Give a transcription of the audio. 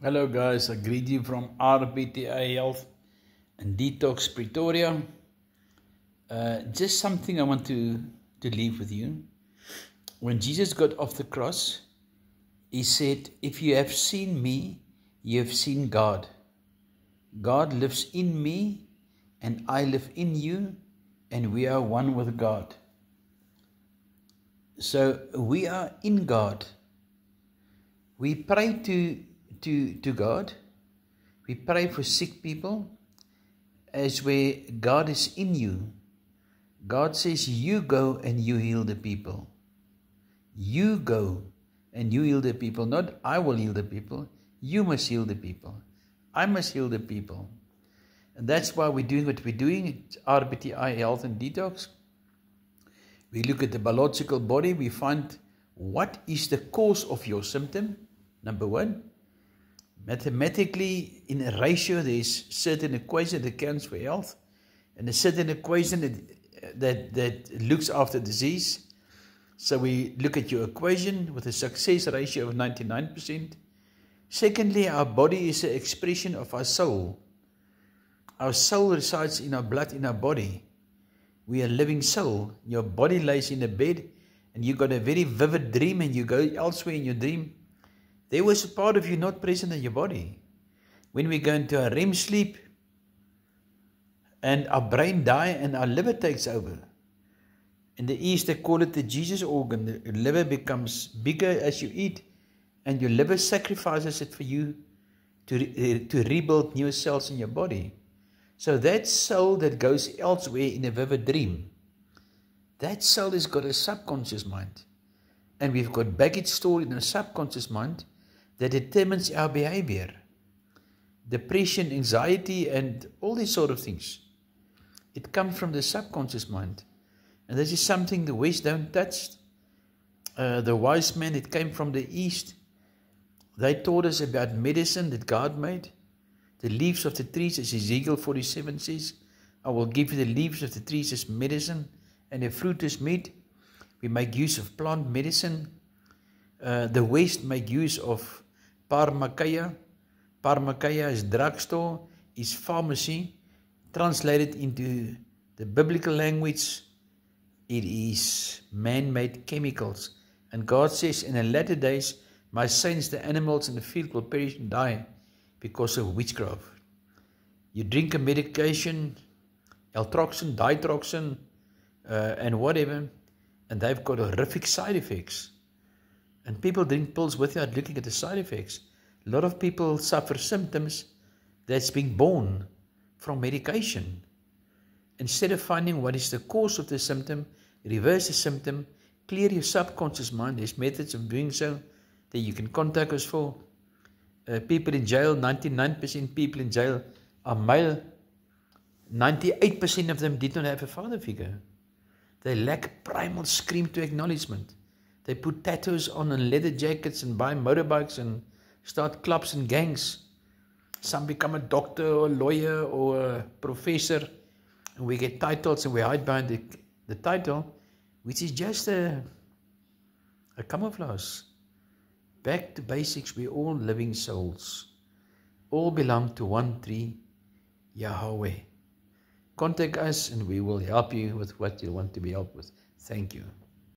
Hello guys, I greet you from RBTI Health and Detox Pretoria. Just something I want to leave with you. When Jesus got off the cross, he said, if you have seen me, you have seen God. God lives in me and I live in you and we are one with God. So we are in God. We pray to God. We pray for sick people as where God is in you. God says, you go and you heal the people. You go and you heal the people. Not I will heal the people. You must heal the people. I must heal the people. And that's why we're doing what we're doing at RBTI Health and Detox. We look at the biological body. We find what is the cause of your symptom, number one. Mathematically, in a ratio, there is certain equation that counts for health, and a certain equation that looks after disease. So we look at your equation with a success ratio of 99%. Secondly, our body is an expression of our soul. Our soul resides in our blood, in our body. We are a living soul. Your body lays in a bed, and you got a very vivid dream, and you go elsewhere in your dream. There was a part of you not present in your body. When we go into a REM sleep and our brain dies and our liver takes over. In the East, they call it the Jesus organ. The liver becomes bigger as you eat and your liver sacrifices it for you to rebuild new cells in your body. So that soul that goes elsewhere in a vivid dream, that soul has got a subconscious mind. And we've got baggage stored in a subconscious mind that determines our behavior, depression, anxiety, and all these sort of things. It comes from the subconscious mind. And this is something the West don't touch. The wise men, it came from the East. They taught us about medicine that God made. The leaves of the trees, as Ezekiel 47 says, I will give you the leaves of the trees as medicine and the fruit as meat. We make use of plant medicine. The West make use of pharmakeia. Pharmakeia is drugstore, is pharmacy. Translated into the biblical language, it is man-made chemicals. And God says, in the latter days, my saints, the animals in the field will perish and die because of witchcraft. You drink a medication, Eltroxin, Ditroxin, and whatever, and they've got horrific side effects. And people drink pills without looking at the side effects. A lot of people suffer symptoms that's being born from medication. Instead of finding what is the cause of the symptom, reverse the symptom, clear your subconscious mind. There's methods of doing so that you can contact us for. People in jail, 99% people in jail are male. 98% of them did not have a father figure. They lack a primal scream to acknowledgement. They put tattoos on and leather jackets and buy motorbikes and start clubs and gangs. Some become a doctor or a lawyer or a professor. And we get titles and we hide behind the title, which is just a camouflage. Back to basics, we're all living souls. All belong to one tree, Yahweh. Contact us and we will help you with what you want to be helped with. Thank you.